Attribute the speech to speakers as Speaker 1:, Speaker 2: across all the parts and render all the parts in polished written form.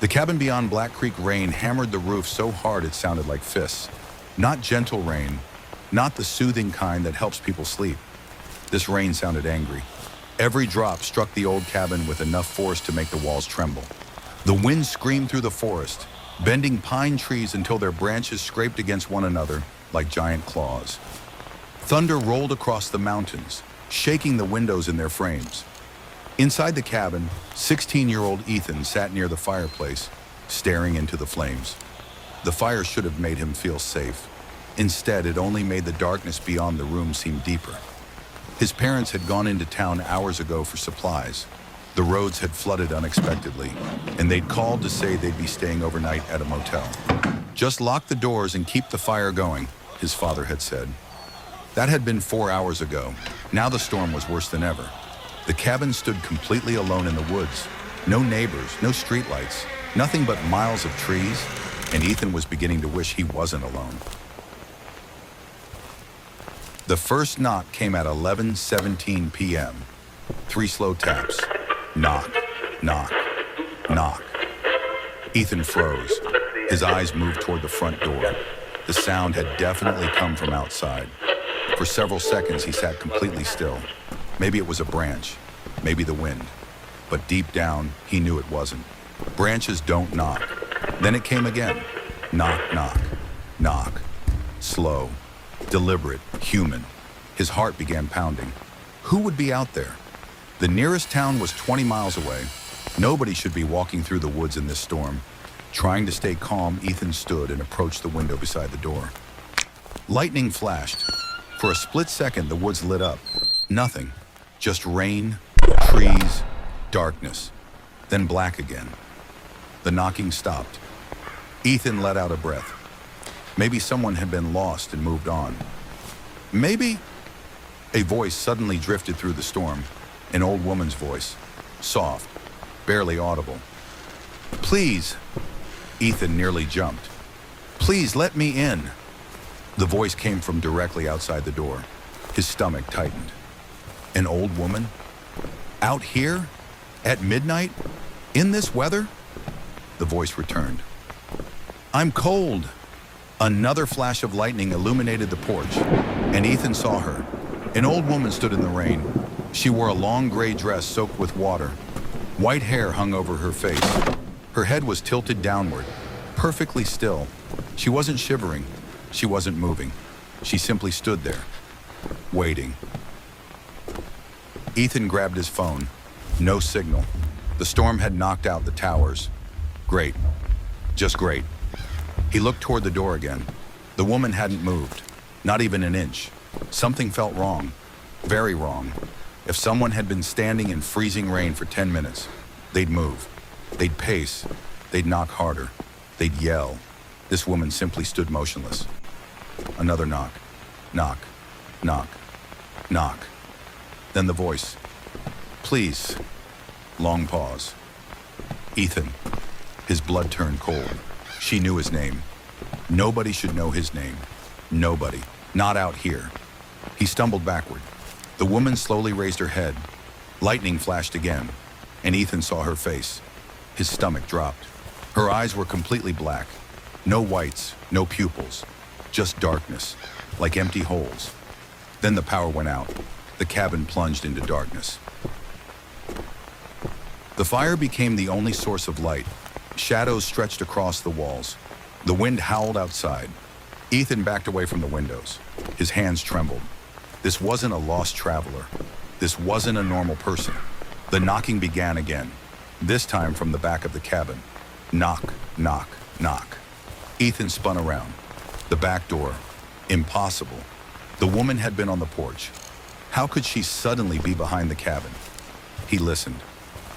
Speaker 1: The cabin beyond Black Creek rain hammered the roof so hard it sounded like fists. Not gentle rain, not the soothing kind that helps people sleep. This rain sounded angry. Every drop struck the old cabin with enough force to make the walls tremble. The wind screamed through the forest, bending pine trees until their branches scraped against one another like giant claws. Thunder rolled across the mountains, shaking the windows in their frames. Inside the cabin, 16-year-old Ethan sat near the fireplace, staring into the flames. The fire should have made him feel safe. Instead, it only made the darkness beyond the room seem deeper. His parents had gone into town hours ago for supplies. The roads had flooded unexpectedly, and they'd called to say they'd be staying overnight at a motel. "Just lock the doors and keep the fire going," his father had said. That had been 4 hours ago. Now the storm was worse than ever. The cabin stood completely alone in the woods. No neighbors, no streetlights, nothing but miles of trees, and Ethan was beginning to wish he wasn't alone. The first knock came at 11:17 p.m. 3 slow taps. Knock, knock, knock. Ethan froze. His eyes moved toward the front door. The sound had definitely come from outside. For several seconds, he sat completely still. Maybe it was a branch, maybe the wind. But deep down, he knew it wasn't. Branches don't knock. Then it came again. Knock, knock, knock. Slow, deliberate, human. His heart began pounding. Who would be out there? The nearest town was 20 miles away. Nobody should be walking through the woods in this storm. Trying to stay calm, Ethan stood and approached the window beside the door. Lightning flashed. For a split second, the woods lit up. Nothing. Just rain, trees, darkness. Then black again. The knocking stopped. Ethan let out a breath. Maybe someone had been lost and moved on. Maybe... A voice suddenly drifted through the storm. An old woman's voice. Soft, barely audible. "Please." Ethan nearly jumped. "Please let me in." The voice came from directly outside the door. His stomach tightened. An old woman? Out here? At midnight? In this weather? The voice returned. "I'm cold." Another flash of lightning illuminated the porch, and Ethan saw her. An old woman stood in the rain. She wore a long gray dress soaked with water. White hair hung over her face. Her head was tilted downward, perfectly still. She wasn't shivering. She wasn't moving. She simply stood there, waiting. Ethan grabbed his phone. No signal. The storm had knocked out the towers. Great. Just great. He looked toward the door again. The woman hadn't moved, not even an inch. Something felt wrong, very wrong. If someone had been standing in freezing rain for 10 minutes, they'd move. They'd pace. They'd knock harder. They'd yell. This woman simply stood motionless. Another knock. Knock. Knock. Knock. Then the voice. "Please." Long pause. Ethan. His blood turned cold. She knew his name. Nobody should know his name. Nobody. Not out here. He stumbled backward. The woman slowly raised her head. Lightning flashed again, and Ethan saw her face. His stomach dropped. Her eyes were completely black. No whites, no pupils. Just darkness, like empty holes. Then the power went out. The cabin plunged into darkness. The fire became the only source of light. Shadows stretched across the walls. The wind howled outside. Ethan backed away from the windows. His hands trembled. This wasn't a lost traveler. This wasn't a normal person. The knocking began again, this time from the back of the cabin. Knock, knock, knock. Ethan spun around. The back door. Impossible. The woman had been on the porch. How could she suddenly be behind the cabin? He listened.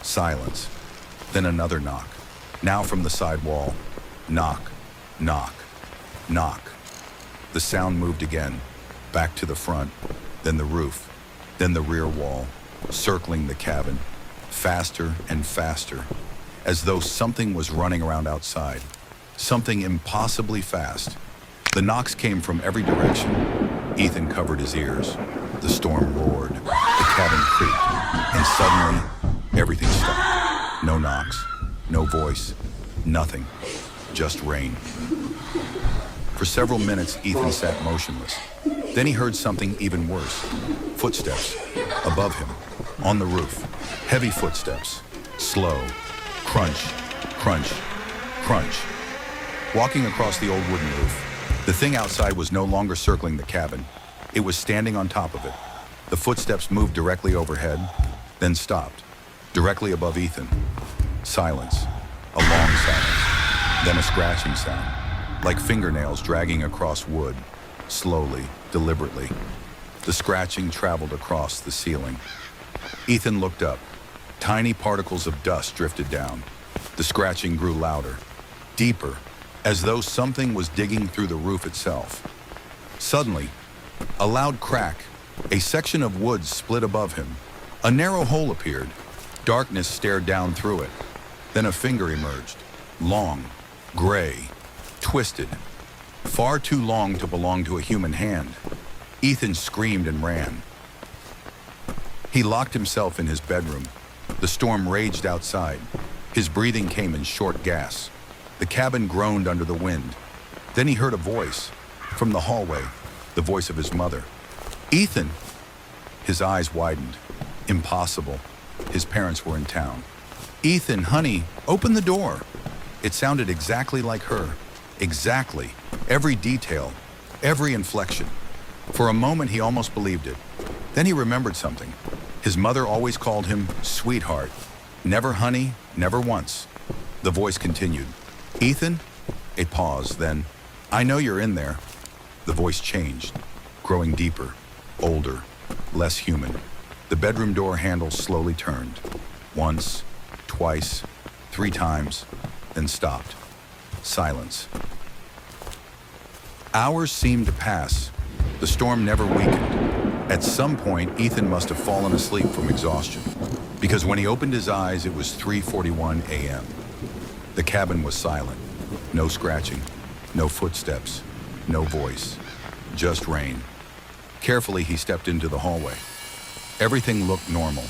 Speaker 1: Silence. Then another knock. Now from the side wall. Knock, knock, knock. The sound moved again, back to the front, then the roof, then the rear wall, circling the cabin, faster and faster, as though something was running around outside, something impossibly fast. The knocks came from every direction. Ethan covered his ears. The storm roared, the cabin creaked, and suddenly, everything stopped. No knocks, no voice, Nothing. Just rain. For several minutes, Ethan sat motionless. Then he heard something even worse. Footsteps. Above him. On the roof. Heavy footsteps. Slow. Crunch. Crunch. Crunch. Walking across the old wooden roof. The thing outside was no longer circling the cabin. It was standing on top of it. The footsteps moved directly overhead, then stopped. Directly above Ethan. Silence. A long silence. Then a scratching sound. Like fingernails dragging across wood. Slowly, deliberately. The scratching traveled across the ceiling. Ethan looked up. Tiny particles of dust drifted down. The scratching grew louder, deeper, as though something was digging through the roof itself. Suddenly, a loud crack. A section of wood split above him. A narrow hole appeared. Darkness stared down through it. Then a finger emerged. Long, gray, twisted. Far too long to belong to a human hand. Ethan screamed and ran. He locked himself in his bedroom. The storm raged outside. His breathing came in short gasps. The cabin groaned under the wind. Then he heard a voice. From the hallway, the voice of his mother. Ethan! His eyes widened. Impossible. His parents were in town. Ethan, honey, open the door. It sounded exactly like her. Exactly. Every detail. Every inflection. For a moment, he almost believed it. Then he remembered something. His mother always called him sweetheart. Never honey, never once. The voice continued. Ethan? A pause, then, I know you're in there. The voice changed, growing deeper, older, less human. The bedroom door handle slowly turned. Once, twice, 3 times, then stopped. Silence. Hours seemed to pass. The storm never weakened. At some point, Ethan must have fallen asleep from exhaustion, because when he opened his eyes, it was 3:41 a.m. The cabin was silent. No scratching, no footsteps, no voice, just rain. Carefully, he stepped into the hallway. Everything looked normal.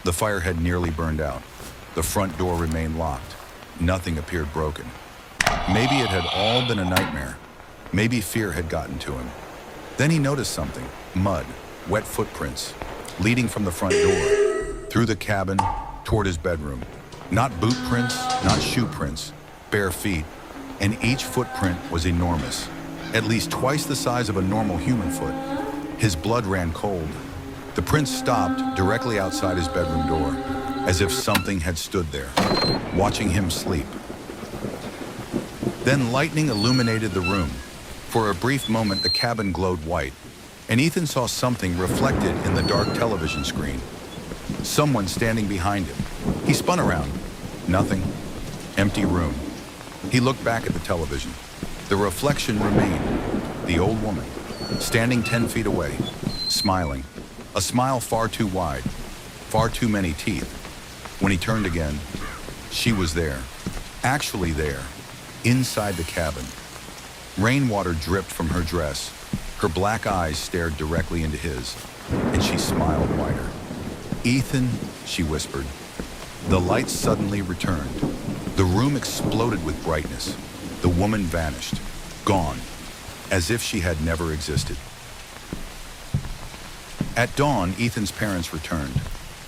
Speaker 1: The fire had nearly burned out. The front door remained locked. Nothing appeared broken. Maybe it had all been a nightmare. Maybe fear had gotten to him. Then he noticed something. Mud, wet footprints, leading from the front door, through the cabin, toward his bedroom. Not boot prints, not shoe prints, bare feet, and each footprint was enormous, at least twice the size of a normal human foot. His blood ran cold. The prints stopped directly outside his bedroom door, as if something had stood there, watching him sleep. Then lightning illuminated the room. For a brief moment, the cabin glowed white, and Ethan saw something reflected in the dark television screen. Someone standing behind him. He spun around. Nothing. Empty room. He looked back at the television. The reflection remained. The old woman, standing 10 feet away, smiling. A smile far too wide, far too many teeth. When he turned again, she was there. Actually there, inside the cabin. Rainwater dripped from her dress. Her black eyes stared directly into his, and she smiled wider. Ethan, she whispered. The lights suddenly returned. The room exploded with brightness. The woman vanished, gone, as if she had never existed. At dawn, Ethan's parents returned.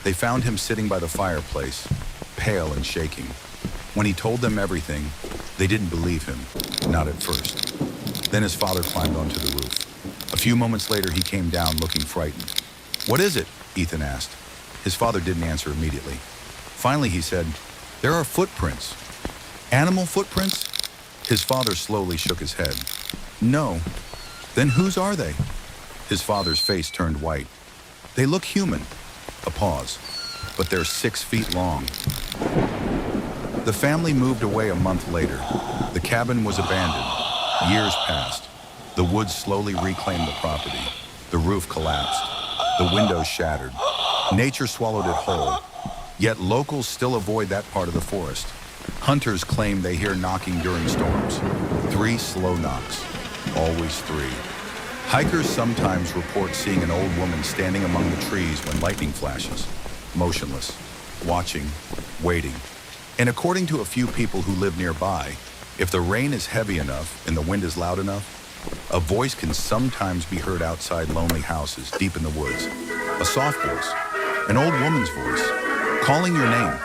Speaker 1: They found him sitting by the fireplace, pale and shaking. When he told them everything, they didn't believe him, not at first. Then his father climbed onto the roof. A few moments later, he came down looking frightened. What is it? Ethan asked. His father didn't answer immediately. Finally, he said, there are footprints. Animal footprints? His father slowly shook his head. No. Then whose are they? His father's face turned white. They look human. A pause. But they're 6 feet long. The family moved away a month later. The cabin was abandoned. Years passed. The woods slowly reclaimed the property. The roof collapsed. The windows shattered. Nature swallowed it whole. Yet locals still avoid that part of the forest. Hunters claim they hear knocking during storms. 3 slow knocks. Always 3. Hikers sometimes report seeing an old woman standing among the trees when lightning flashes. Motionless. Watching. Waiting. And according to a few people who live nearby, if the rain is heavy enough and the wind is loud enough, a voice can sometimes be heard outside lonely houses deep in the woods. A soft voice, an old woman's voice, calling your name,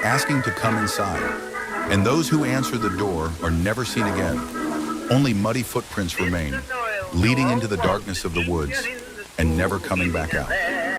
Speaker 1: asking to come inside. And those who answer the door are never seen again. Only muddy footprints remain, leading into the darkness of the woods and never coming back out.